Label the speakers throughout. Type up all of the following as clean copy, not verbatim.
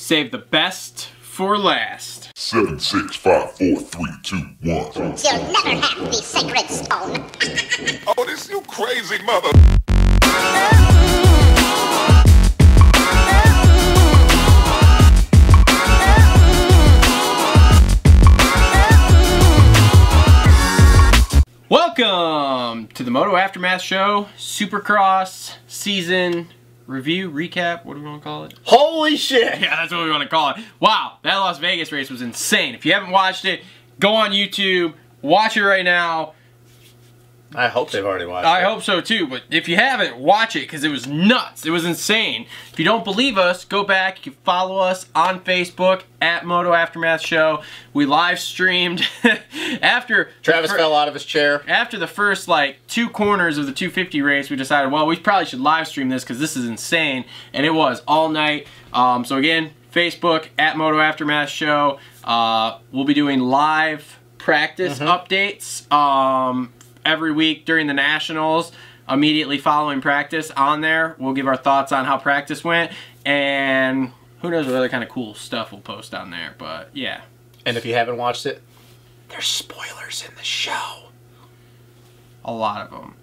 Speaker 1: Save the best for last.
Speaker 2: 7, 6, 5, 4, 3, 2, 1.
Speaker 3: You'll never have the sacred stone.
Speaker 2: Oh, this you crazy mother.
Speaker 1: Welcome to the Moto Aftermath Show, Supercross season review, recap, what do we want to call it?
Speaker 4: Holy shit!
Speaker 1: Yeah, that's what we want to call it. Wow, that Las Vegas race was insane. If you haven't watched it, go on YouTube, watch it right now.
Speaker 4: I hope they've already watched it.
Speaker 1: I hope so too, but if you haven't, watch it because it was nuts. It was insane. If you don't believe us, go back. You can follow us on Facebook at Moto Aftermath Show. We live streamed after
Speaker 4: Travis fell out of his chair.
Speaker 1: After the first like 2 corners of the 250 race, we decided, well, we probably should live stream this because this is insane, and it was all night. So again, Facebook at Moto Aftermath Show. We'll be doing live practice updates. Every week during the Nationals, immediately following practice on there. We'll give our thoughts on how practice went, and who knows what other kind of cool stuff we'll post on there, but yeah.
Speaker 4: And if you haven't watched it, there's spoilers in the show.
Speaker 1: A lot of them.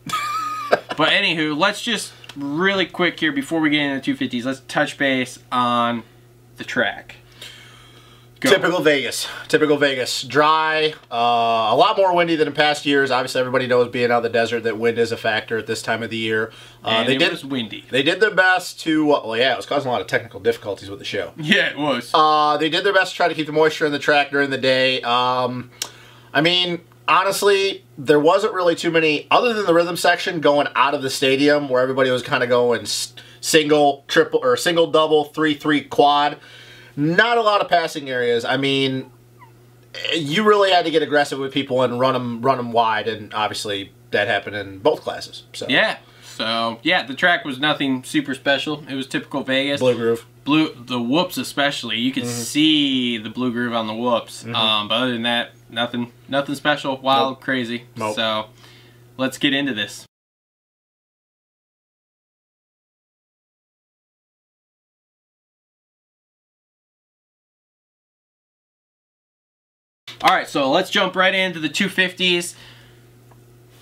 Speaker 1: But anywho, let's just really quick here before we get into the 250s, let's touch base on the track. Go.
Speaker 4: Typical Vegas. Typical Vegas. Dry. A lot more windy than in past years. Obviously, everybody knows being out in the desert that wind is a factor at this time of the year.
Speaker 1: And it was windy.
Speaker 4: They did their best to... well, yeah, it was causing a lot of technical difficulties with the show.
Speaker 1: Yeah, it was.
Speaker 4: They did their best to try to keep the moisture in the track during the day. I mean, honestly, there wasn't really too many, other than the rhythm section going out of the stadium where everybody was kind of going single, triple, or single, double, 3-3 quad. Not a lot of passing areas. I mean, you really had to get aggressive with people and run them wide, and obviously that happened in both classes. So
Speaker 1: yeah. So yeah, the track was nothing super special. It was typical Vegas.
Speaker 4: Blue groove.
Speaker 1: The whoops especially. You could see the blue groove on the whoops. But other than that, nothing special. Wild, crazy.
Speaker 4: Nope.
Speaker 1: So let's get into this. Alright, so let's jump right into the 250s.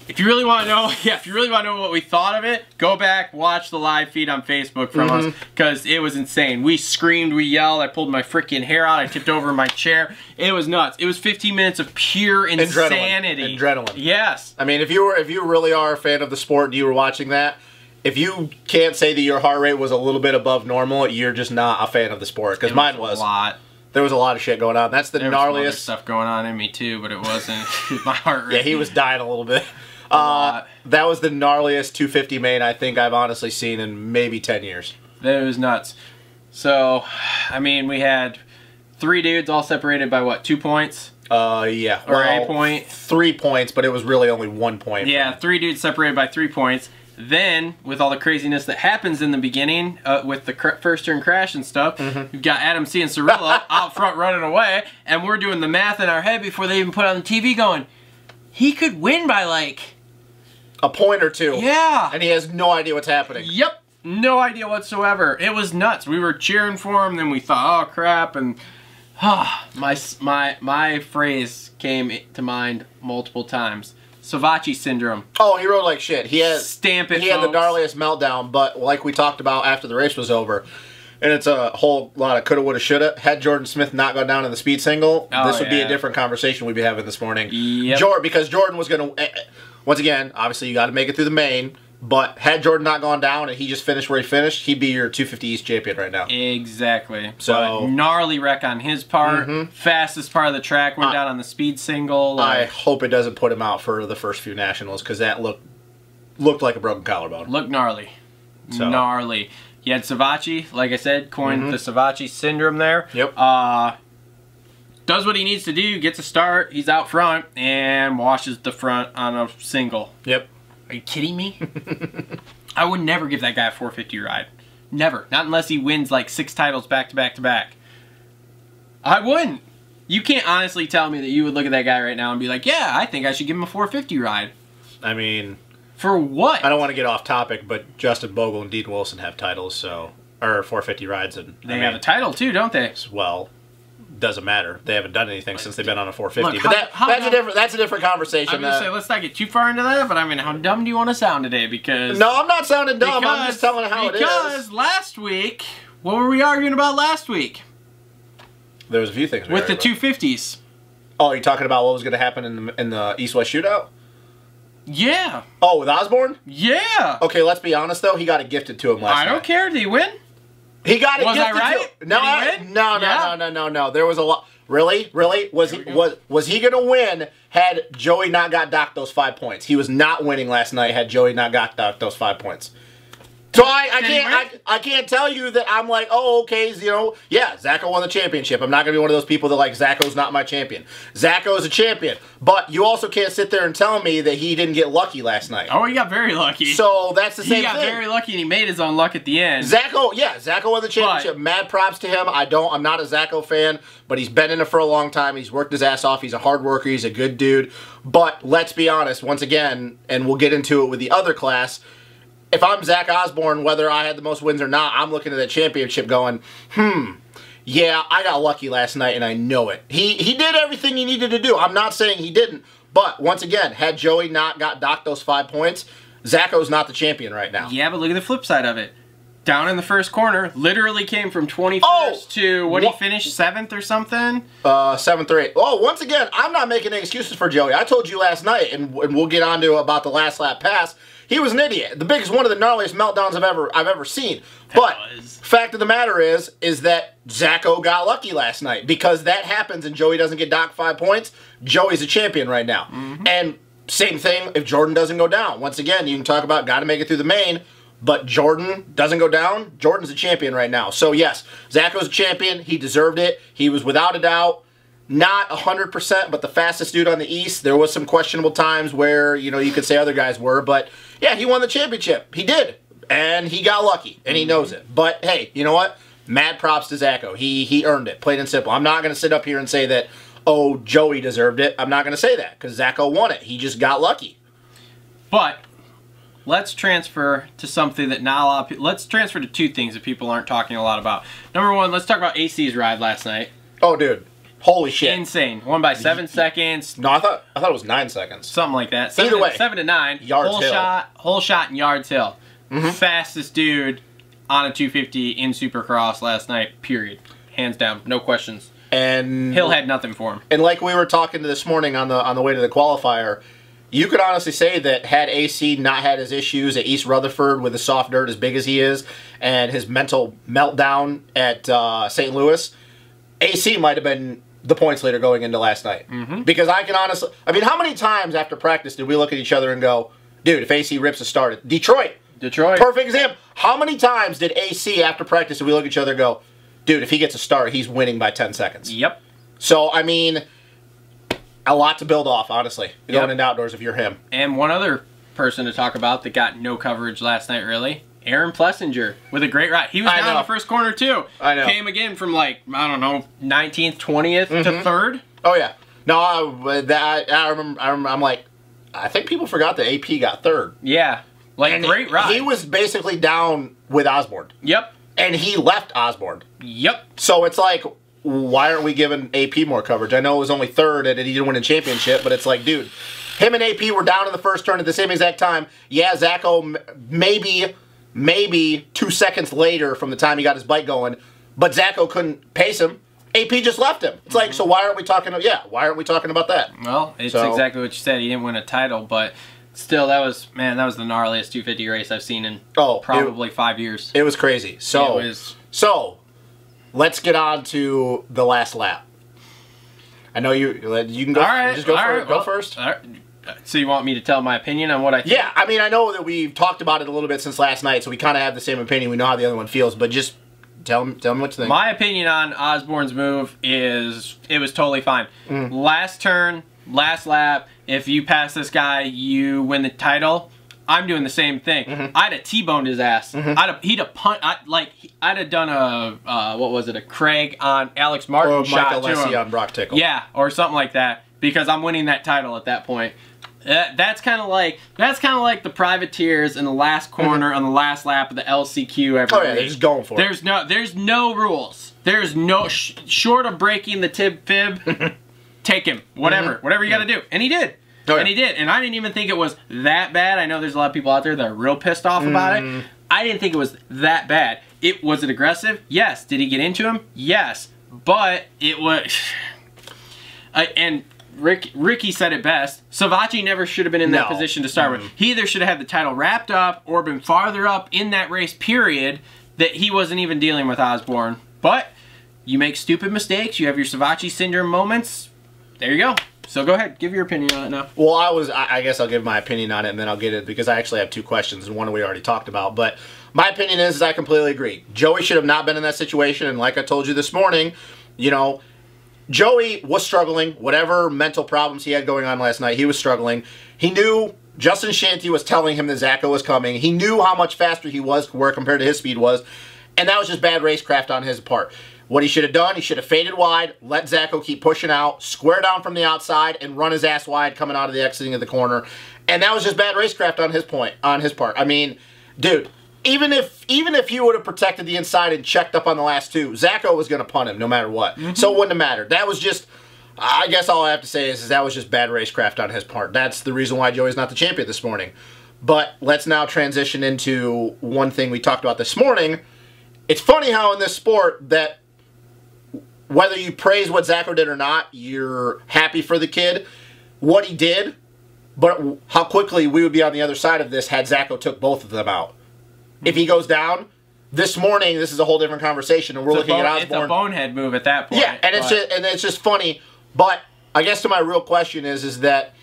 Speaker 1: If you really want to know, if you really want to know what we thought of it, go back, watch the live feed on Facebook from us, because it was insane. We screamed, we yelled, I pulled my freaking hair out, I tipped over in my chair. It was nuts. It was 15 minutes of pure insanity.
Speaker 4: Adrenaline.
Speaker 1: Yes.
Speaker 4: I mean, if you really are a fan of the sport and you were watching that, if you can't say that your heart rate was a little bit above normal, you're just not a fan of the sport, because mine was.
Speaker 1: A lot.
Speaker 4: There was a lot of shit going on. That's the gnarliest.
Speaker 1: There was some other stuff going on in me too, but it wasn't my heart rate.
Speaker 4: Yeah, he was dying a little bit. That was the gnarliest 250 main I think I've honestly seen in maybe 10 years.
Speaker 1: That was nuts. So, I mean, we had 3 dudes all separated by what, 2 points?
Speaker 4: Yeah.
Speaker 1: Or a point?
Speaker 4: 3 points, but it was really only 1 point.
Speaker 1: Yeah, 3 dudes separated by 3 points. Then, with all the craziness that happens in the beginning, with the first turn crash and stuff, you've got Adam C. and Cirillo out front running away, and we're doing the math in our head before they even put on the TV going, he could win by like...
Speaker 4: a point or 2.
Speaker 1: Yeah.
Speaker 4: And he has no idea what's happening.
Speaker 1: Yep. No idea whatsoever. It was nuts. We were cheering for him, then we thought, oh crap, and my phrase came to mind multiple times. Savachi syndrome.
Speaker 4: Oh, he rode like shit. He had
Speaker 1: Stamp it,
Speaker 4: He had the
Speaker 1: folks.
Speaker 4: gnarliest meltdown, but like we talked about after the race was over, and it's a whole lot of coulda, woulda, shoulda. Had Jordan Smith not gone down in the speed single, this would be a different conversation we'd be having this morning.
Speaker 1: Yep.
Speaker 4: Because Jordan was going to... once again, obviously you got to make it through the main, but had Jordan not gone down and he just finished where he finished, he'd be your 250 East champion right now.
Speaker 1: Exactly.
Speaker 4: So
Speaker 1: but gnarly wreck on his part. Fastest part of the track went down on the speed single.
Speaker 4: I hope it doesn't put him out for the first few Nationals, because that looked like a broken collarbone.
Speaker 1: Looked gnarly.
Speaker 4: So.
Speaker 1: Gnarly. You had Savachi, like I said, coined the Savachi syndrome there.
Speaker 4: Yep.
Speaker 1: Does what he needs to do, gets a start, he's out front, and washes the front on a single.
Speaker 4: Yep.
Speaker 1: Are you kidding me? I would never give that guy a 450 ride. Never. Not unless he wins like 6 titles back to back to back. I wouldn't. You can't honestly tell me that you would look at that guy right now and be like, yeah, I think I should give him a 450 ride.
Speaker 4: I mean...
Speaker 1: for what?
Speaker 4: I don't want to get off topic, but Justin Bogle and Dean Wilson have titles, so... or 450 rides, and
Speaker 1: they have a title too, don't they?
Speaker 4: Well, doesn't matter. They haven't done anything since they've been on a 450.
Speaker 1: Look,
Speaker 4: But that's a different conversation.
Speaker 1: I'm gonna say let's not get too far into that. But I mean, how dumb do you want to sound today? Because
Speaker 4: no, I'm not sounding dumb. I'm just telling how it is.
Speaker 1: Because last week, what were we arguing about last week?
Speaker 4: There was a few things
Speaker 1: with the 250s.
Speaker 4: Oh, you're talking about what was going to happen in the East-West shootout?
Speaker 1: Yeah.
Speaker 4: Oh, with Osborne?
Speaker 1: Yeah.
Speaker 4: Okay, let's be honest though. He got it gifted to him last night.
Speaker 1: I don't care. Did he win?
Speaker 4: He got it
Speaker 1: was
Speaker 4: gifted
Speaker 1: I right?
Speaker 4: to him. No,
Speaker 1: Did he win?
Speaker 4: No. There was a lot. Really? Was he going to win had Joey not got docked those 5 points? He was not winning last night had Joey not got docked those 5 points. So I can't tell you that I'm like, oh, okay, you know, yeah, Zacho won the championship. I'm not going to be one of those people that like, Zacho's not my champion. Zacho is a champion. But you also can't sit there and tell me that he didn't get lucky last night.
Speaker 1: Oh, he got very lucky.
Speaker 4: So that's the same thing.
Speaker 1: He got very lucky and he made his own luck at the end.
Speaker 4: Zacho won the championship. Mad props to him. I'm not a Zacho fan, but he's been in it for a long time. He's worked his ass off. He's a hard worker. He's a good dude. But let's be honest, once again, and we'll get into it with the other class, if I'm Zach Osborne, whether I had the most wins or not, I'm looking at that championship going, yeah, I got lucky last night and I know it. He did everything he needed to do. I'm not saying he didn't. But, once again, had Joey not got docked those 5 points, Zacho's not the champion right now.
Speaker 1: Yeah, but look at the flip side of it. Down in the first corner, literally came from 21st to, what, he finished 7th or something?
Speaker 4: 7th or 8th. Oh, once again, I'm not making any excuses for Joey. I told you last night, and we'll get on to about the last lap pass, he was an idiot. The biggest, one of the gnarliest meltdowns I've ever seen. But fact of the matter is that Zacho got lucky last night because that happens and Joey doesn't get docked 5 points. Joey's a champion right now. And same thing if Jordan doesn't go down. Once again, you can talk about got to make it through the main, but Jordan doesn't go down. Jordan's a champion right now. So yes, Zacho's a champion. He deserved it. He was without a doubt not 100%, but the fastest dude on the East. There was some questionable times where, you know, you could say other guys were, but yeah, he won the championship. He did. And he got lucky, and he knows it. But hey, you know what? Mad props to Zacho. He earned it, plain and simple. I'm not going to sit up here and say that, oh, Joey deserved it. I'm not going to say that, because Zacho won it. He just got lucky.
Speaker 1: But let's transfer to something that not a lot of people... Let's transfer to two things that people aren't talking a lot about. Number one, let's talk about AC's ride last night.
Speaker 4: Oh, dude. Holy shit.
Speaker 1: Insane. Won by 7 seconds.
Speaker 4: No, I thought it was 9 seconds.
Speaker 1: Something like that.
Speaker 4: Either way.
Speaker 1: 7 to 9.
Speaker 4: Yards Hill.
Speaker 1: Whole shot in Yards Hill. Fastest dude on a 250 in Supercross last night, period. Hands down. No questions.
Speaker 4: And
Speaker 1: Hill had nothing for him.
Speaker 4: And like we were talking this morning on the way to the qualifier, you could honestly say that had AC not had his issues at East Rutherford with the soft dirt as big as he is and his mental meltdown at St. Louis, AC might have been the points leader going into last night. Because I can honestly... I mean, how many times after practice did we look at each other and go, dude, if AC rips a start at Detroit. Perfect example. How many times did AC after practice did we look at each other and go, dude, if he gets a start, he's winning by 10 seconds.
Speaker 1: Yep.
Speaker 4: So, I mean, a lot to build off, honestly, going into outdoors if you're him.
Speaker 1: And one other person to talk about that got no coverage last night, really. Aaron Plessinger with a great ride. He was down in the first corner, too.
Speaker 4: I know.
Speaker 1: Came again from, like, I don't know, 19th, 20th to 3rd.
Speaker 4: Oh, yeah. No, I remember, I'm like, I think people forgot that AP got 3rd.
Speaker 1: Yeah. Like, great ride.
Speaker 4: He was basically down with Osborne.
Speaker 1: Yep.
Speaker 4: And he left Osborne.
Speaker 1: Yep.
Speaker 4: So it's like, why aren't we giving AP more coverage? I know it was only 3rd and he didn't win a championship, but it's like, dude, him and AP were down in the first turn at the same exact time. Yeah, Zacho maybe 2 seconds later from the time he got his bike going, but Zacho couldn't pace him. AP just left him. It's like, so why aren't we talking? Yeah, why aren't we talking about that?
Speaker 1: Well, it's exactly what you said. He didn't win a title, but still, that was the gnarliest 250 race I've seen in probably 5 years.
Speaker 4: It was crazy. So, let's get on to the last lap. I know you can go.
Speaker 1: All right,
Speaker 4: just go first.
Speaker 1: All right. So you want me to tell my opinion on what I think?
Speaker 4: Yeah, I mean, I know that we've talked about it a little bit since last night, so we kind of have the same opinion. We know how the other one feels, but just tell me what you think.
Speaker 1: My opinion on Osborne's move is it was totally fine. Last turn, last lap, if you pass this guy, you win the title. I'm doing the same thing. I'd have T-boned his ass. He'd have I'd have done a Craig on Alex Martin
Speaker 4: or
Speaker 1: shot
Speaker 4: Michael
Speaker 1: to him.
Speaker 4: Lessie on Brock Tickle.
Speaker 1: Yeah, or something like that, because I'm winning that title at that point. That's kind of like the privateers in the last corner on the last lap of the LCQ.
Speaker 4: Oh yeah, they're just going for it.
Speaker 1: There's no rules. There's no short of breaking the fib. Take him, whatever you got to do, and he did. Oh, yeah. And he did, and I didn't even think it was that bad. I know there's a lot of people out there that are real pissed off about it. I didn't think it was that bad. Was it aggressive? Yes. Did he get into him? Yes. But it was... and Ricky said it best. Savachi never should have been in that position to start with. He either should have had the title wrapped up or been farther up in that race, period, that he wasn't even dealing with Osborne. But you make stupid mistakes. You have your Savachi syndrome moments. There you go. So go ahead, give your opinion on it now.
Speaker 4: Well, I guess I'll give my opinion on it, and then I'll get it, because I actually have two questions, and one we already talked about. But my opinion is I completely agree. Joey should have not been in that situation, and like I told you this morning, you know, Joey was struggling. Whatever mental problems he had going on last night, he was struggling. He knew Justin Shanty was telling him that Zacho was coming. He knew how much faster he was compared to his speed was, and that was just bad racecraft on his part. What he should have done, he should have faded wide, let Zacho keep pushing out, square down from the outside, and run his ass wide coming out of the exiting of the corner. And that was just bad racecraft on his part. I mean, dude, even if he would have protected the inside and checked up on the last two, Zacho was going to punt him no matter what. So it wouldn't have mattered. That was just, I guess all I have to say is that was just bad racecraft on his part. That's the reason why Joey's not the champion this morning. But let's now transition into one thing we talked about this morning. It's funny how in this sport that whether you praise what Zacho did or not, you're happy for the kid, what he did, but how quickly we would be on the other side of this had Zacho took both of them out. If he goes down, this morning, this is a whole different conversation, and we're looking at Osborne.
Speaker 1: It's a bonehead move at that point.
Speaker 4: Yeah, and it's just funny. But I guess to my real question is that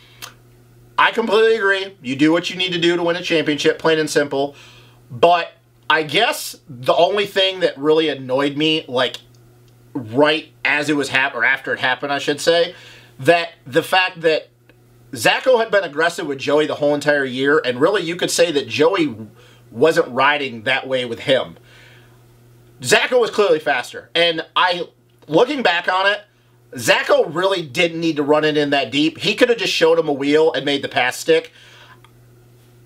Speaker 4: I completely agree. You do what you need to do to win a championship, plain and simple. But I guess the only thing that really annoyed me, like, right as it was happening, or after it happened, I should say, that the fact that Zacho had been aggressive with Joey the whole entire year, and really you could say that Joey wasn't riding that way with him. Zacho was clearly faster, and looking back on it, Zacho really didn't need to run it in that deep. He could have just showed him a wheel and made the pass stick.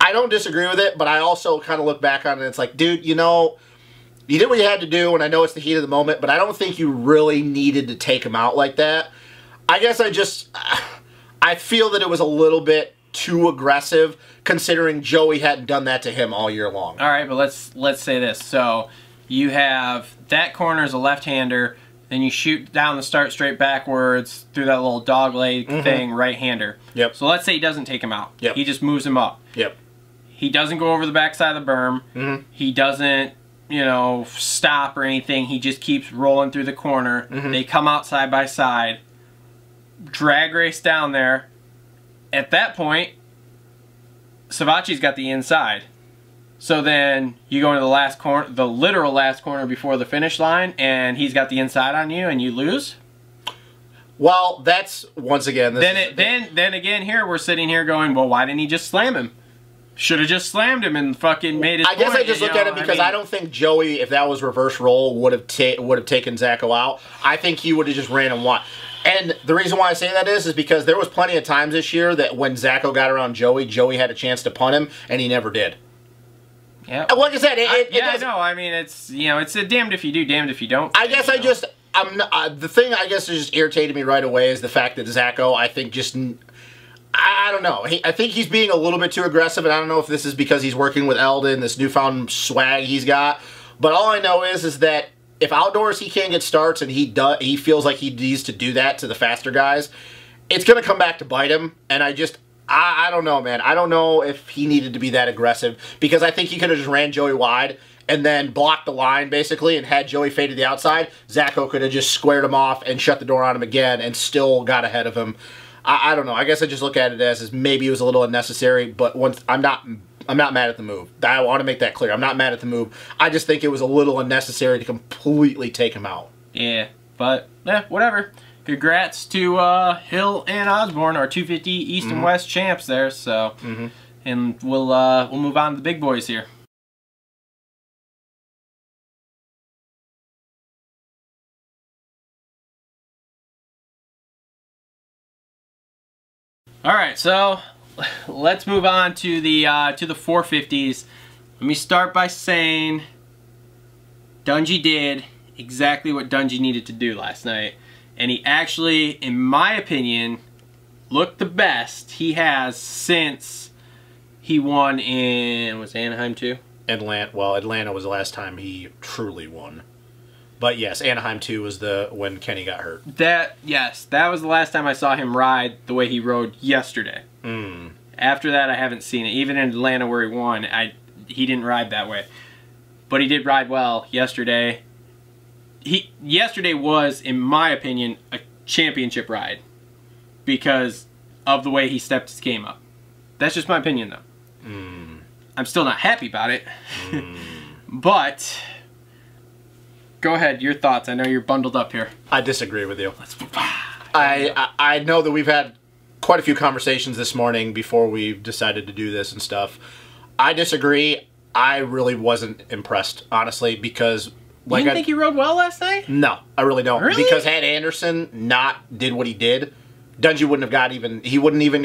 Speaker 4: I don't disagree with it, but I also kind of look back on it and it's like, dude, you know, you did what you had to do, and I know it's the heat of the moment, but I don't think you really needed to take him out like that. I guess I feel that it was a little bit too aggressive, considering Joey hadn't done that to him all year long.
Speaker 1: All right, but let's say this. So you have that corner as a left-hander, then you shoot down the start straight backwards through that little dog leg thing, right-hander.
Speaker 4: Yep.
Speaker 1: So let's say he doesn't take him out.
Speaker 4: Yep.
Speaker 1: He just moves him up.
Speaker 4: Yep.
Speaker 1: He doesn't go over the backside of the berm. He doesn't, you know, stop or anything. He just keeps rolling through the corner. They come out side by side. Drag race down there. At that point, Savachi's got the inside. So then you go into the last corner, the literal last corner before the finish line, and he's got the inside on you, and you lose.
Speaker 4: Well, that's once again.
Speaker 1: Then again, here we're sitting here going, well, why didn't he just slam him? Should have just slammed him and fucking made his
Speaker 4: I guess
Speaker 1: point,
Speaker 4: I just look at it because I don't think Joey, if that was reverse roll, would have taken Zacho out. I think he would have just ran him wide. And the reason why I say that is because there was plenty of times this year that when Zacho got around Joey, Joey had a chance to punt him, and he never did.
Speaker 1: Yeah.
Speaker 4: Like I said,
Speaker 1: I know. I mean, it's, you know, it's a damned if you do, damned if you don't.
Speaker 4: I guess the thing I guess that just irritated me right away is the fact that Zacho, I think, just, I don't know. I think he's being a little bit too aggressive, and I don't know if this is because he's working with Eldon, this newfound swag he's got. But all I know is that if outdoors he can't get starts and he feels like he needs to do that to the faster guys, it's going to come back to bite him. And I don't know, man. I don't know if he needed to be that aggressive, because I think he could have just ran Joey wide and then blocked the line, basically, and had Joey fade to the outside. Zacho could have just squared him off and shut the door on him again and still got ahead of him. I don't know. I guess I just look at it as maybe it was a little unnecessary, but I'm not mad at the move. I want to make that clear. I'm not mad at the move. I just think it was a little unnecessary to completely take him out.
Speaker 1: Yeah, but whatever. Congrats to Hill and Osborne, our 250 East and West champs there. So, and we'll move on to the big boys here. All right, so let's move on to the 450s. Let me start by saying Dungey did exactly what Dungey needed to do last night. And he actually, in my opinion, looked the best he has since he won in, was it Anaheim too?
Speaker 4: Atlanta was the last time he truly won. But yes, Anaheim 2 was when Kenny got hurt.
Speaker 1: Yes, that was the last time I saw him ride the way he rode yesterday. After that, I haven't seen it. Even in Atlanta where he won, he didn't ride that way. But he did ride well yesterday. Yesterday was, in my opinion, a championship ride because of the way he stepped his game up. That's just my opinion, though. I'm still not happy about it. But go ahead, your thoughts. I know you're bundled up here.
Speaker 4: I disagree with you. I know that we've had quite a few conversations this morning before we decided to do this and stuff. I disagree. I really wasn't impressed, honestly, because...
Speaker 1: You didn't think he rode well last night?
Speaker 4: No, I really don't.
Speaker 1: Really?
Speaker 4: Because had Anderson not did what he did, Dungey wouldn't have got even... He wasn't even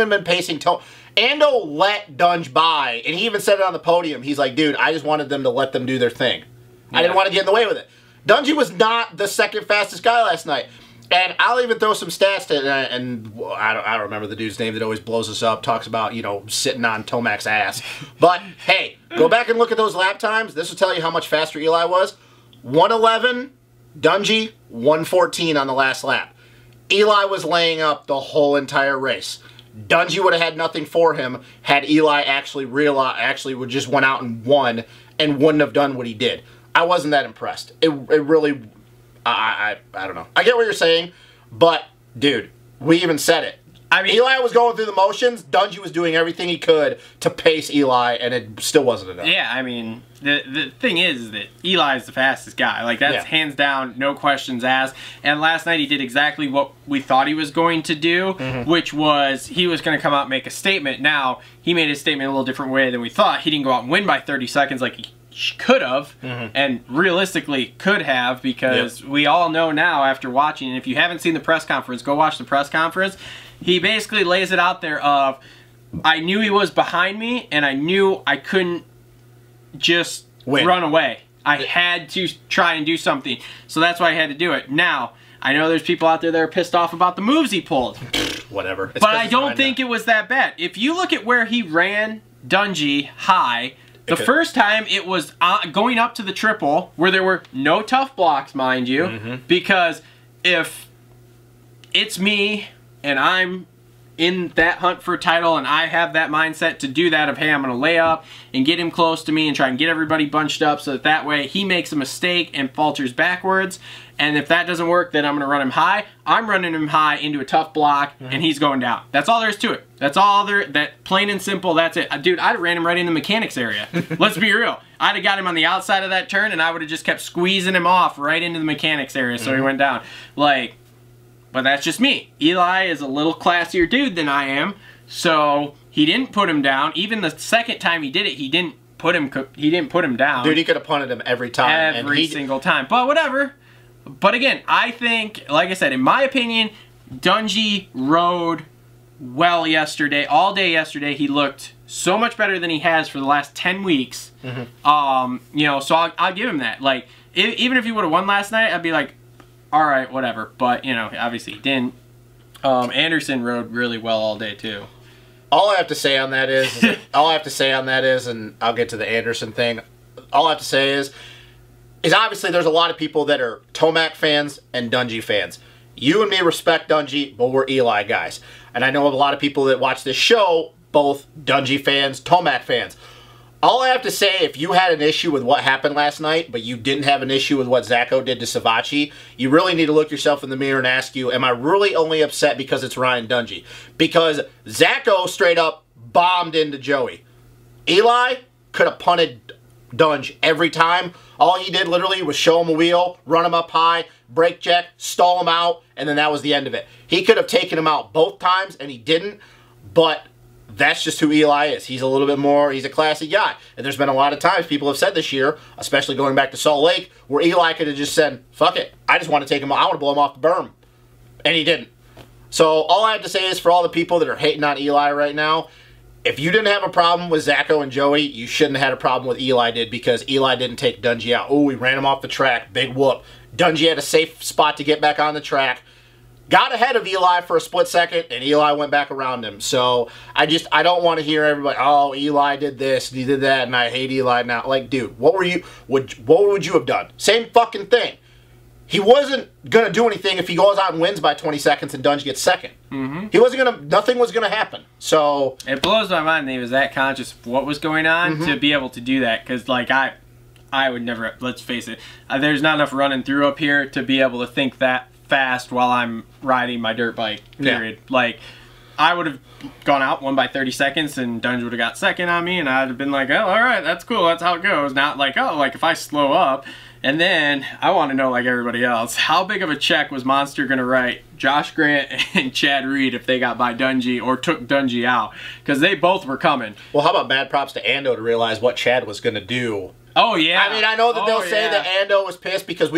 Speaker 4: been pacing... Ando let Dunge by, and he even said it on the podium. He's like, dude, I just wanted them to let them do their thing. Yeah. I didn't want to get in the way with it. Dungey was not the second fastest guy last night. And I'll even throw some stats to it, and I don't remember the dude's name that always blows us up, talks about, you know, sitting on Tomac's ass. But, hey, go back and look at those lap times. This will tell you how much faster Eli was. 1:11, Dungey, 1:14 on the last lap. Eli was laying up the whole entire race. Dungey would have had nothing for him had Eli actually would just went out and won and wouldn't have done what he did. I wasn't that impressed. It really... I don't know. I get what you're saying, but, dude, we even said it. I mean, Eli was going through the motions. Dungey was doing everything he could to pace Eli, and it still wasn't enough.
Speaker 1: Yeah, I mean, the thing is that Eli is the fastest guy. Like, that's hands down, no questions asked. And last night he did exactly what we thought he was going to do, which was he was going to come out and make a statement. Now, he made his statement a little different way than we thought. He didn't go out and win by 30 seconds like he could have, and realistically could have, because we all know now after watching, and if you haven't seen the press conference, go watch the press conference. He basically lays it out there of, I knew he was behind me, and I knew I couldn't just run away. I had to try and do something, so that's why I had to do it. Now, I know there's people out there that are pissed off about the moves he pulled.
Speaker 4: Whatever.
Speaker 1: But I don't think it was that bad. If you look at where he ran Dungey high, the first time it was going up to the triple, where there were no tough blocks, mind you, because if it's me and I'm in that hunt for a title and I have that mindset to do that of, hey, I'm going to lay up and get him close to me and try and get everybody bunched up so that way he makes a mistake and falters backwards, and if that doesn't work, then I'm going to run him high. I'm running him high into a tough block, and he's going down. That's all there is to it. That's all there, that plain and simple, that's it. Dude, I'd have ran him right in the mechanics area. Let's be real. I'd have got him on the outside of that turn, and I would have just kept squeezing him off right into the mechanics area so he went down. Like, but that's just me. Eli is a little classier dude than I am, so he didn't put him down. Even the second time he did it, he didn't put him down.
Speaker 4: Dude, he could have punted him every time.
Speaker 1: Every single time. But whatever. But again, I think, like I said, in my opinion, Dungey rode well yesterday. All day yesterday, he looked so much better than he has for the last 10 weeks. You know, so I'll give him that. Like, even if he would have won last night, I'd be like, all right, whatever. But, you know, obviously he didn't. Anderson rode really well all day, too.
Speaker 4: All I have to say on that is, and I'll get to the Anderson thing, all I have to say is obviously there's a lot of people that are Tomac fans and Dungey fans. You and me respect Dungey, but we're Eli guys. And I know a lot of people that watch this show, both Dungey fans, Tomac fans. All I have to say, if you had an issue with what happened last night, but you didn't have an issue with what Zacho did to Savatgy, you really need to look yourself in the mirror and ask you, am I really only upset because it's Ryan Dungey? Because Zacho straight up bombed into Joey. Eli could have punted Dunge every time. All he did literally was show him a wheel, run him up high, brake check, stall him out, and then that was the end of it. He could have taken him out both times, and he didn't, but that's just who Eli is. He's a little bit more, he's a classy guy. And there's been a lot of times people have said this year, especially going back to Salt Lake, where Eli could have just said, fuck it, I just want to take him out, I want to blow him off the berm. And he didn't. So all I have to say is for all the people that are hating on Eli right now, if you didn't have a problem with Zacho and Joey, you shouldn't have had a problem with Eli did, because Eli didn't take Dungey out. Oh, we ran him off the track. Big whoop. Dungey had a safe spot to get back on the track. Got ahead of Eli for a split second, and Eli went back around him. So I don't want to hear everybody, oh, Eli did this, he did that, and I hate Eli now. Like, dude, what would you have done? Same fucking thing. He wasn't going to do anything if he goes out and wins by 20 seconds and Dungey gets second. He wasn't going to, nothing was going to happen. So
Speaker 1: it blows my mind that he was that conscious of what was going on to be able to do that. Because, like, I would never, let's face it, there's not enough running through up here to be able to think that fast while I'm riding my dirt bike, period. Yeah. Like, I would have gone out, won by 30 seconds, and Dungey would have got second on me, and I'd have been like, oh, all right, that's cool, that's how it goes. Not like, oh, like, if I slow up. And then, I want to know, like everybody else, how big of a check was Monster going to write Josh Grant and Chad Reed if they got by Dungey or took Dungey out? Because they both were coming.
Speaker 4: Well, how about mad props to Ando to realize what Chad was going to do?
Speaker 1: Oh, yeah.
Speaker 4: I mean, I know that they'll say that Ando was pissed because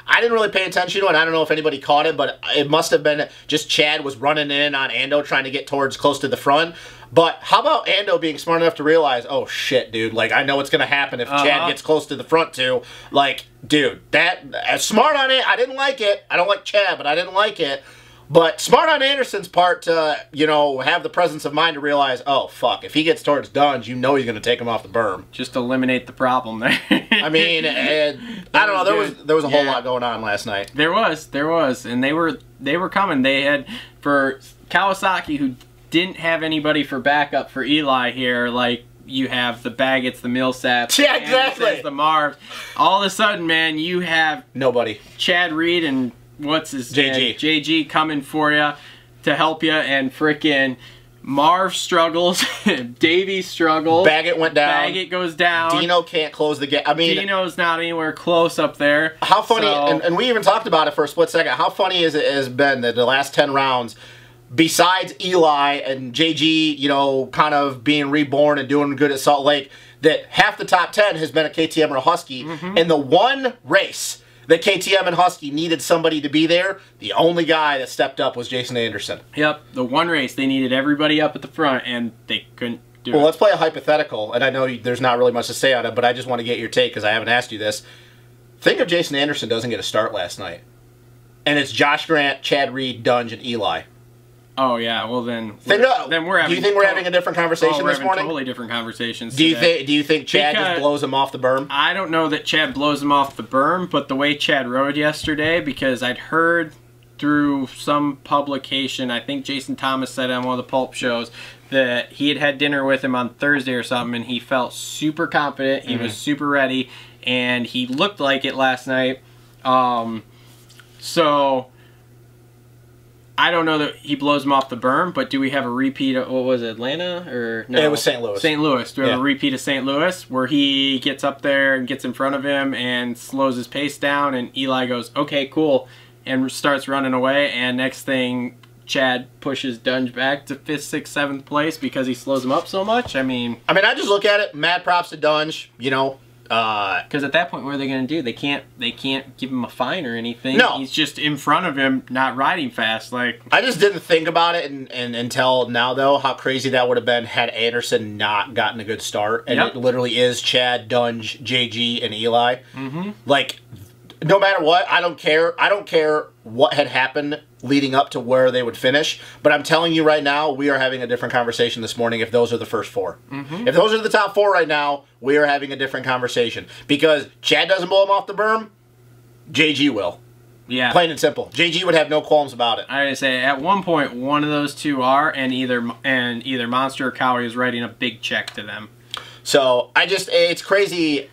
Speaker 4: I didn't really pay attention to it, and I don't know if anybody caught it, but it must have been just Chad was running in on Ando trying to get towards close to the front. But how about Ando being smart enough to realize, oh, shit, dude, like, I know what's going to happen if Chad gets close to the front, too. Like, dude, that smart on it. I didn't like it. I don't like Chad, but I didn't like it. But smart on Anderson's part to, you know, have the presence of mind to realize, oh, fuck, if he gets towards Dunge, you know he's going to take him off the berm.
Speaker 1: Just eliminate the problem there.
Speaker 4: I mean, I don't know, there was a whole lot going on last night.
Speaker 1: There was, and they were coming. They had, for Kawasaki, who didn't have anybody for backup for Eli here, like, you have the Baggett's, the Millsaps,
Speaker 4: yeah, exactly,
Speaker 1: the Marvs. All of a sudden, man, you have
Speaker 4: nobody. Chad
Speaker 1: Reed and what's his
Speaker 4: JG.
Speaker 1: JG coming for you to help you, and frickin' Marv struggles, Davey struggles.
Speaker 4: Baggett went down.
Speaker 1: Baggett goes down.
Speaker 4: Dino can't close the gap. I mean,
Speaker 1: Dino's not anywhere close up there.
Speaker 4: How funny, and we even talked about it for a split second, how funny has been that the last 10 rounds, besides Eli and JG, you know, kind of being reborn and doing good at Salt Lake, that half the top 10 has been a KTM or a Husky. And the one race that KTM and Husky needed somebody to be there, the only guy that stepped up was Jason Anderson.
Speaker 1: Yep, the one race they needed everybody up at the front, and they couldn't do it.
Speaker 4: Well, let's play a hypothetical, and I know there's not really much to say on it, but I just want to get your take because I haven't asked you this. Think if Jason Anderson doesn't get a start last night, and it's Josh Grant, Chad Reed, Dunge, and Eli.
Speaker 1: Oh yeah, well then
Speaker 4: we're having. Do you think we're having a different conversation this morning?
Speaker 1: Totally different conversations.
Speaker 4: Do you think Chad just blows him off the berm?
Speaker 1: I don't know that Chad blows him off the berm, but the way Chad rode yesterday, because I'd heard through some publication, I think Jason Thomas said on one of the Pulp shows, that he had dinner with him on Thursday or something, and he felt super confident. He was super ready, and he looked like it last night. So I don't know that he blows him off the berm, but do we have a repeat of, what was it, Atlanta? Or no?
Speaker 4: It was St. Louis.
Speaker 1: St. Louis. Do we have a repeat of St. Louis where he gets up there and gets in front of him and slows his pace down, and Eli goes, okay, cool, and starts running away, and next thing, Chad pushes Dunge back to 5th, 6th, 7th place because he slows him up so much? I mean, I just look at it, mad props to Dunge, you know. Because at that point, what are they going to do? They can't give him a fine or anything. No, he's just in front of him, not riding fast. Like, I just didn't think about it until now, though, how crazy that would have been had Anderson not gotten a good start. And it literally is Chad, Dunge, JG, and Eli. Like, no matter what, I don't care. I don't care what had happened leading up to where they would finish. But I'm telling you right now, we are having a different conversation this morning if those are the first 4. If those are the top 4 right now, we are having a different conversation. Because Chad doesn't blow him off the berm, JG will. Yeah. Plain and simple. JG would have no qualms about it. I gotta say, at one point, one of those two are, and either Monster or Cowie is writing a big check to them.
Speaker 4: So, it's crazy.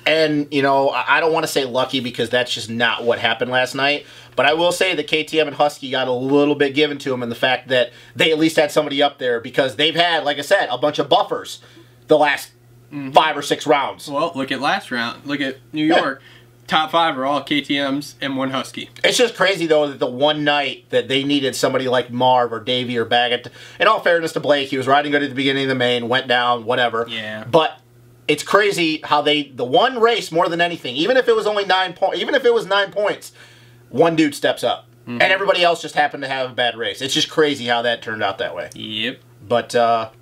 Speaker 4: And, you know, I don't want to say lucky because that's just not what happened last night. But I will say that KTM and Husky got a little bit given to them in the fact that they at least had somebody up there because they've had, like I said, a bunch of buffers the last 5 or 6 rounds.
Speaker 1: Well, look at last round. Look at New York. Top 5 are all KTMs and 1 Husky.
Speaker 4: It's just crazy, though, that the one night that they needed somebody like Marv or Davey or Baggett, in all fairness to Blake, he was riding good at the beginning of the main, went down, whatever.
Speaker 1: Yeah.
Speaker 4: But it's crazy how the one race more than anything, even if it was only 9 points, even if it was 9 points, one dude steps up. And everybody else just happened to have a bad race. It's just crazy how that turned out that way.
Speaker 1: Yep.
Speaker 4: But,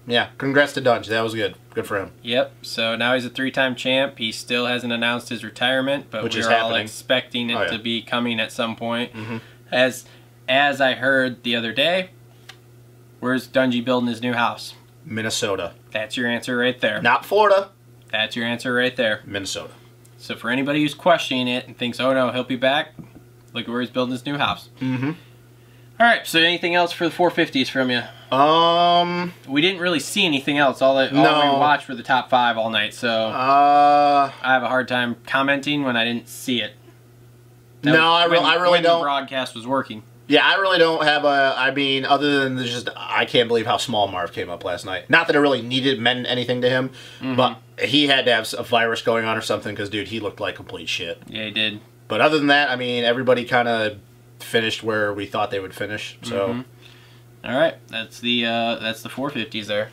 Speaker 4: yeah, congrats to Dunge. That was good. Good for him.
Speaker 1: Yep. So now he's a 3-time champ. He still hasn't announced his retirement, but we're all expecting it to be coming at some point. As I heard the other day, where's Dungy building his new house?
Speaker 4: Minnesota.
Speaker 1: That's your answer right there.
Speaker 4: Not Florida.
Speaker 1: That's your answer right there.
Speaker 4: Minnesota.
Speaker 1: So for anybody who's questioning it and thinks, oh no, he'll be back, look at where he's building his new house. All right, so anything else for the 450s from you?
Speaker 4: We
Speaker 1: didn't really see anything else. All we watched were the top 5 all night, so I have a hard time commenting when I didn't see it.
Speaker 4: I really don't.
Speaker 1: The broadcast was working.
Speaker 4: Yeah, I really don't have a. I mean, other than just, I can't believe how small Marv came up last night. Not that it really meant anything to him, but he had to have a virus going on or something because, dude, he looked like complete shit.
Speaker 1: Yeah, he did.
Speaker 4: But other than that, I mean, everybody kind of finished where we thought they would finish. So,
Speaker 1: all right, that's the 450s there.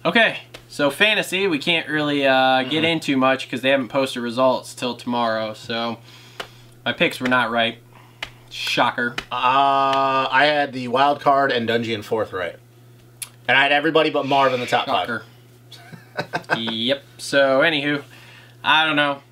Speaker 1: Okay, so fantasy we can't really get into much because they haven't posted results till tomorrow. So my picks were not right. Shocker.
Speaker 4: I had the wild card and Dungy in 4th right. And I had everybody but Marv in the top 5.
Speaker 1: Yep. So, anywho, I don't know.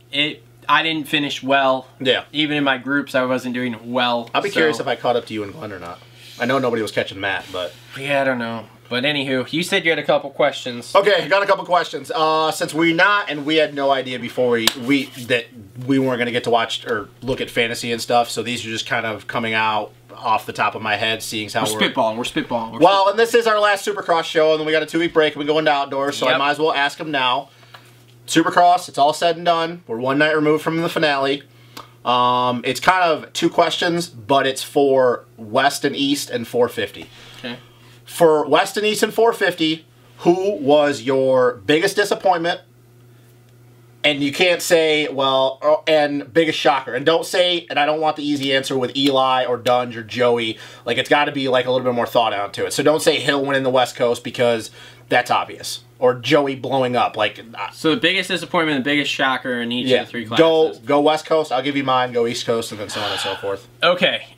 Speaker 1: I didn't finish well.
Speaker 4: Yeah.
Speaker 1: Even in my groups, I wasn't doing well.
Speaker 4: I'll be curious if I caught up to you and Glenn or not. I know nobody was catching Matt, but...
Speaker 1: Yeah, I don't know. But anywho, you said you had a couple questions.
Speaker 4: Okay, I got a couple questions. Since we had no idea before that we weren't going to get to watch or look at fantasy and stuff, so these are just kind of coming out off the top of my head, seeing how we're
Speaker 1: spitballing.
Speaker 4: Well, and this is our last Supercross show, and then we got a 2-week break, and we go into outdoors, so I might as well ask them now. Supercross, it's all said and done. We're 1 night removed from the finale. It's kind of 2 questions, but it's for West and East and 450.
Speaker 1: Okay.
Speaker 4: For West and East and 450, who was your biggest disappointment? And you can't say, well, and biggest shocker. And don't say, and I don't want the easy answer with Eli or Dunge or Joey. Like, it's got to be like a little bit more thought out to it. So don't say Hill winning the West Coast because that's obvious. Or Joey blowing up. Like,
Speaker 1: so the biggest disappointment, the biggest shocker in each of the 3 classes.
Speaker 4: Go West Coast, I'll give you mine. Go East Coast, and then so on and so forth.
Speaker 1: Okay.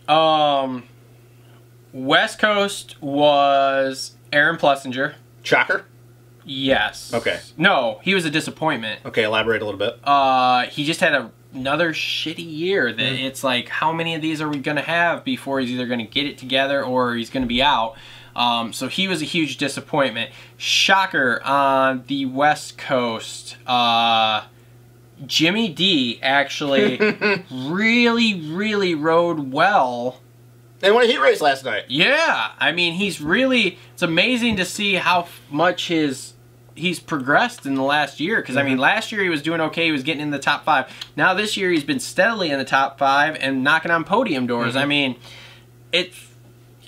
Speaker 1: West Coast was Aaron Plessinger.
Speaker 4: Shocker?
Speaker 1: Yes.
Speaker 4: Okay.
Speaker 1: No, he was a disappointment.
Speaker 4: Okay, elaborate a little bit.
Speaker 1: He just had another shitty year. That it's like, how many of these are we going to have before he's either going to get it together or he's going to be out? So he was a huge disappointment. Shocker on the West Coast. Jimmy D actually really rode well.
Speaker 4: They won a heat race last night.
Speaker 1: Yeah, I mean, it's amazing to see how much he's progressed in the last year. Because, I mean, last year he was doing okay. He was getting in the top 5. Now this year he's been steadily in the top 5 and knocking on podium doors. I mean, it's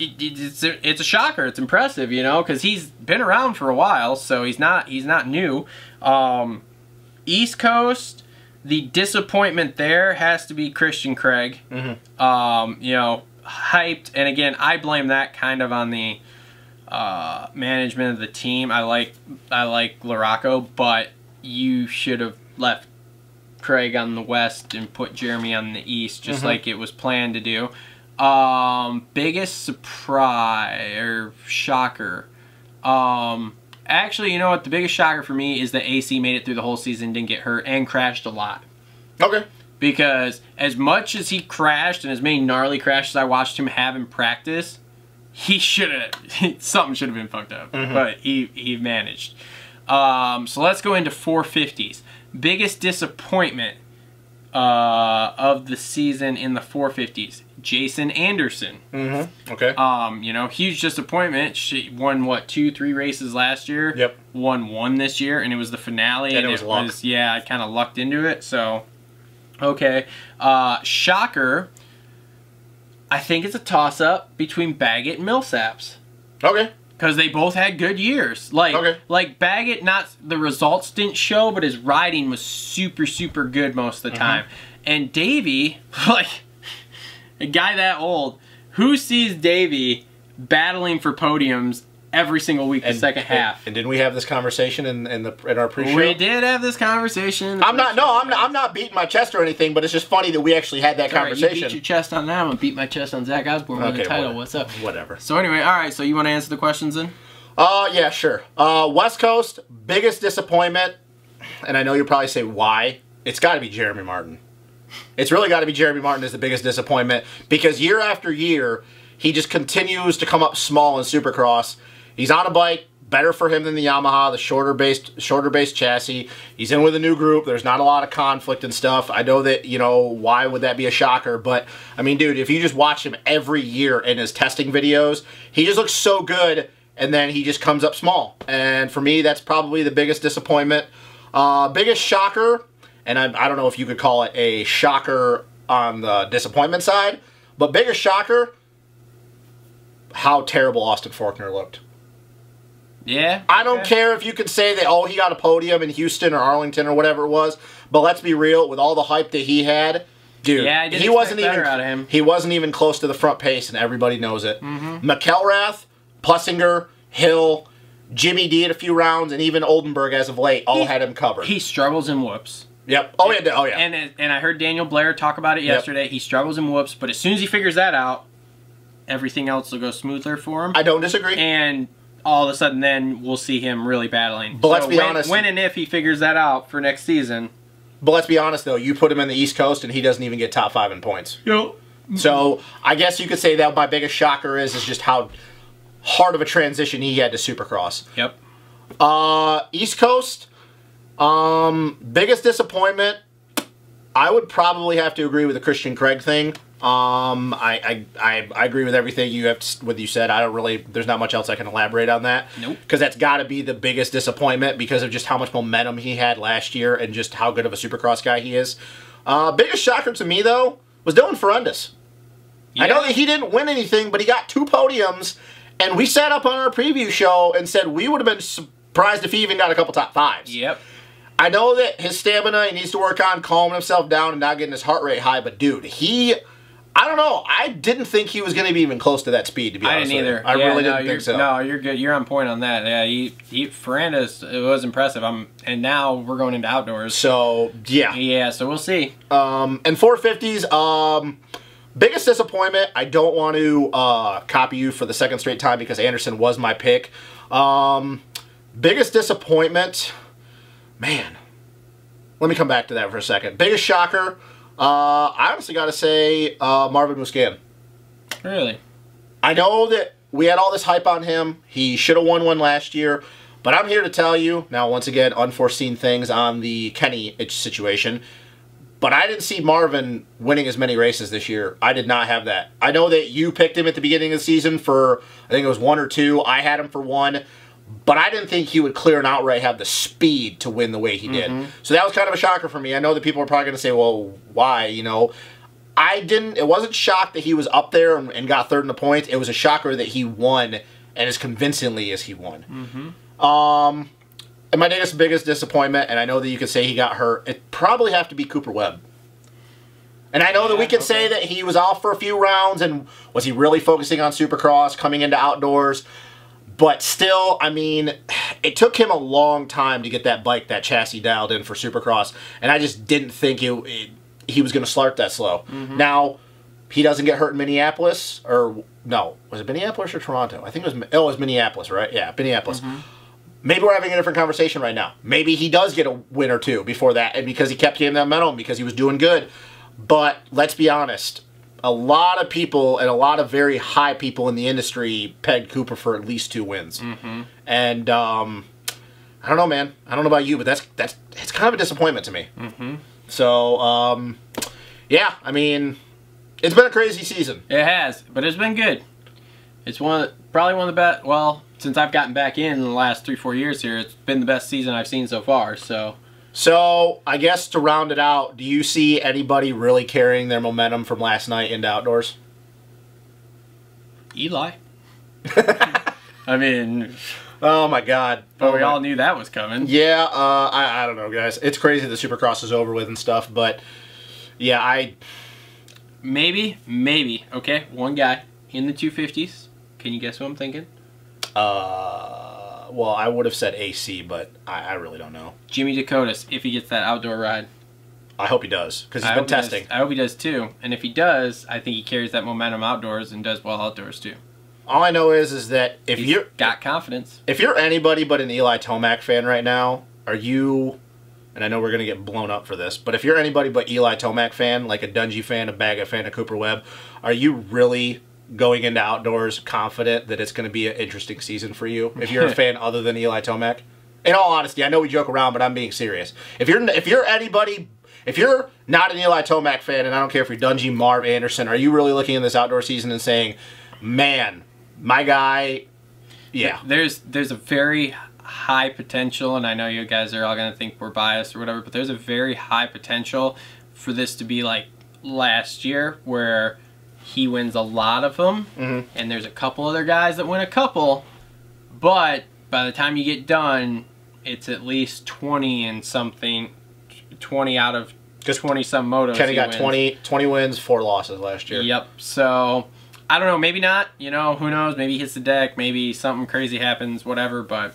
Speaker 1: a shocker. It's impressive, you know, because he's been around for a while, so he's not new. East Coast, the disappointment there has to be Christian Craig. You know, hyped, and again, I blame that kind of on the management of the team. I like Laraco, but you should have left Craig on the West and put Jeremy on the East, just like it was planned to do. Biggest surprise or shocker. Actually, you know what? The biggest shocker for me is that AC made it through the whole season, didn't get hurt, and crashed a lot.
Speaker 4: Okay.
Speaker 1: Because as much as he crashed and as many gnarly crashes I watched him have in practice, he should have, something should have been fucked up. But he managed. So let's go into 450s. Biggest disappointment of the season in the 450s. Jason Anderson.
Speaker 4: Okay.
Speaker 1: You know, huge disappointment. She won, what, 2-3 races last year?
Speaker 4: Yep.
Speaker 1: Won 1 this year, and it was the finale.
Speaker 4: And it was luck.
Speaker 1: Yeah, I kind of lucked into it, so... Okay. Shocker. I think it's a toss-up between Baggett and Millsaps.
Speaker 4: Okay.
Speaker 1: Because they both had good years. Like Baggett, not the results didn't show, but his riding was super good most of the time. And Davey, like a guy that old, who sees Davey battling for podiums every single week the second half.
Speaker 4: And didn't we have this conversation in our pre-show?
Speaker 1: We did have this conversation.
Speaker 4: I'm not beating my chest or anything, but it's just funny that we actually had that conversation.
Speaker 1: You beat your chest on that. I'm gonna beat my chest on Zach Osborne with the title. What's up?
Speaker 4: Whatever.
Speaker 1: So anyway, all right. So you want to answer the questions then?
Speaker 4: Yeah, sure. West Coast, biggest disappointment, and I know you'll probably say why. It's got to be Jeremy Martin. It's really got to be Jeremy Martin as the biggest disappointment, because year after year, he just continues to come up small in Supercross. He's on a bike, better for him than the Yamaha, the shorter base chassis. He's in with a new group. There's not a lot of conflict and stuff. I know that, you know, why would that be a shocker? But, I mean, dude, if you just watch him every year in his testing videos, he just looks so good, and then he just comes up small. And for me, that's probably the biggest disappointment. Biggest shocker, and I don't know if you could call it a shocker on the disappointment side, but biggest shocker, how terrible Osborne-Forkner looked.
Speaker 1: Yeah.
Speaker 4: I don't care if you could say that, oh, he got a podium in Houston or Arlington or whatever it was, but let's be real, with all the hype that he had, dude,
Speaker 1: yeah,
Speaker 4: he wasn't even close to the front pace, and everybody knows it. McElrath, Plessinger, Hill, Jimmy D at a few rounds, and even Oldenburg as of late all had him covered.
Speaker 1: He struggles in whoops.
Speaker 4: Yep. Oh, yeah. Oh, yeah.
Speaker 1: And I heard Daniel Blair talk about it yesterday. He struggles in whoops, but as soon as he figures that out, everything else will go smoother for him.
Speaker 4: I don't disagree.
Speaker 1: And all of a sudden, then we'll see him really battling.
Speaker 4: But let's be honest.
Speaker 1: When and if he figures that out for next season.
Speaker 4: But let's be honest, though. You put him in the East Coast, and he doesn't even get top 5 in points.
Speaker 1: Yep.
Speaker 4: So I guess you could say that my biggest shocker is just how hard of a transition he had to Supercross.
Speaker 1: Yep.
Speaker 4: East Coast, biggest disappointment, I would probably have to agree with the Christian Craig thing. I agree with everything you said. I don't really, there's not much else I can elaborate on that.
Speaker 1: Nope.
Speaker 4: Because that's got to be the biggest disappointment because of just how much momentum he had last year and just how good of a Supercross guy he is. Biggest shocker to me, though, was Dylan Ferrandis. Yeah. I know that he didn't win anything, but he got 2 podiums, and we sat up on our preview show and said we would have been surprised if he even got a couple top 5s.
Speaker 1: Yep.
Speaker 4: I know that his stamina, he needs to work on calming himself down and not getting his heart rate high, but dude, I don't know. I didn't think he was going to be even close to that speed, to be honest.
Speaker 1: I didn't either.
Speaker 4: I really didn't think so.
Speaker 1: No, you're good. You're on point on that. Yeah, Ferrandis, it was impressive. And now we're going into outdoors.
Speaker 4: So, yeah.
Speaker 1: Yeah, so we'll see.
Speaker 4: And 450s, biggest disappointment, I don't want to copy you for the second straight time because Anderson was my pick. Biggest disappointment, man, let me come back to that for a second. Biggest shocker, I honestly got to say Marvin Musquin.
Speaker 1: Really?
Speaker 4: I know that we had all this hype on him. He should have won one last year. But I'm here to tell you, now once again, unforeseen things on the Kenny situation. But I didn't see Marvin winning as many races this year. I did not have that. I know that you picked him at the beginning of the season for, I think it was 1 or 2. I had him for 1. But I didn't think he would clear and outright have the speed to win the way he did. So that was kind of a shocker for me. I know that people are probably going to say, well, why, you know. It wasn't shocked that he was up there and got 3rd in the points. It was a shocker that he won, and as convincingly as he won. And my biggest disappointment, and I know that you could say he got hurt, it'd probably have to be Cooper Webb. And I know that we could say that he was off for a few rounds, and was he really focusing on Supercross, coming into outdoors? But still, I mean, it took him a long time to get that bike, that chassis dialed in for Supercross, and I just didn't think he was going to start that slow. Now, he doesn't get hurt in Minneapolis, or no, was it Minneapolis or Toronto? I think it was Minneapolis, right? Yeah, Minneapolis. Maybe we're having a different conversation right now. Maybe he does get a win or 2 before that, and because he kept getting that momentum, because he was doing good. But let's be honest, a lot of people and a lot of very high people in the industry pegged Cooper for at least 2 wins. And I don't know, man. I don't know about you, but it's kind of a disappointment to me. So yeah, I mean, it's been a crazy season.
Speaker 1: It has, but it's been good. It's probably one of the best. Well, since I've gotten back in the last 3-4 years here, it's been the best season I've seen so far. So
Speaker 4: I guess to round it out, do you see anybody really carrying their momentum from last night into outdoors?
Speaker 1: Eli. I mean,
Speaker 4: oh my God!
Speaker 1: But we all knew that was coming.
Speaker 4: Yeah, I don't know, guys. It's crazy the Supercross is over with and stuff, but yeah, maybe. Okay, one guy in the 250s. Can you guess who I'm thinking? Well, I would have said AC, but I really don't know.
Speaker 1: Jimmy Dakotas, if he gets that outdoor ride.
Speaker 4: I hope he does, because he's been testing.
Speaker 1: I hope he does too. And if he does, I think he carries that momentum outdoors and does well outdoors too.
Speaker 4: All I know is that if
Speaker 1: He's got confidence.
Speaker 4: If you're anybody but an Eli Tomac fan right now, are you, and I know we're going to get blown up for this, but if you're anybody but Eli Tomac fan, like a Dungy fan, a Baggett fan, a Cooper Webb, are you really going into outdoors confident that it's going to be an interesting season for you? If you're a fan other than Eli Tomac? In all honesty, I know we joke around, but I'm being serious. If you're anybody... If you're not an Eli Tomac fan, and I don't care if you're Dungy, Marv, Anderson, are you really looking in this outdoor season and saying, man, my guy, yeah.
Speaker 1: There's a very high potential, and I know you guys are all going to think we're biased or whatever, but there's a very high potential for this to be like last year where he wins a lot of them, and there's a couple other guys that win a couple, but by the time you get done, it's at least 20 and something, 20 out of 20-some motos.
Speaker 4: Kenny got 20 wins, 4 losses last year.
Speaker 1: Yep. So, I don't know. Maybe not. You know, who knows? Maybe he hits the deck. Maybe something crazy happens, whatever. But,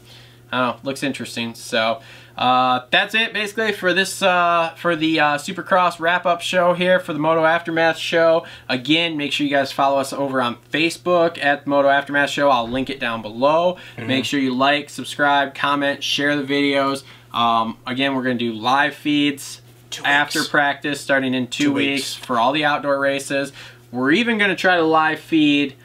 Speaker 1: I don't know. Looks interesting. So, that's it, basically, for this, for the Supercross wrap-up show here for the Moto Aftermath show. Again, make sure you guys follow us over on Facebook at Moto Aftermath show. I'll link it down below. Make sure you like, subscribe, comment, share the videos. Again, we're going to do live feeds after practice starting in 2 weeks for all the outdoor races. We're even going to try to live feed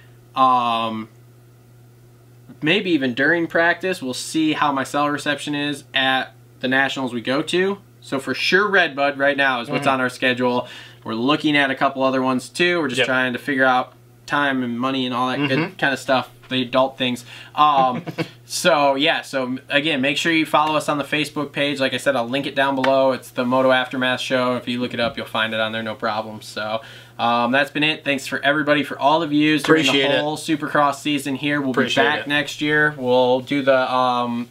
Speaker 1: maybe even during practice. We'll see how my cell reception is at the nationals we go to. So for sure Redbud right now is what's on our schedule. We're looking at a couple other ones too. We're just trying to figure out time and money and all that good kind of stuff, the adult things. So yeah, so again, make sure you follow us on the Facebook page. Like I said, I'll link it down below. It's the Moto Aftermath show. If you look it up, you'll find it on there, no problem. So that's been it. Thanks for everybody for all the views during the whole Supercross season here. We'll be back next year. We'll do the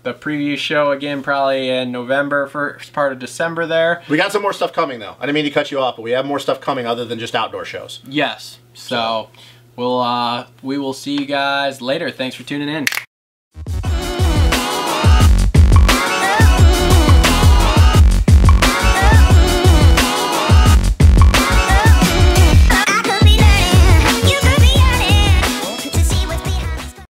Speaker 1: preview show again probably in November, first part of December there.
Speaker 4: We got some more stuff coming though. I didn't mean to cut you off, but we have more stuff coming other than just outdoor shows.
Speaker 1: Yes. So we will see you guys later. Thanks for tuning in.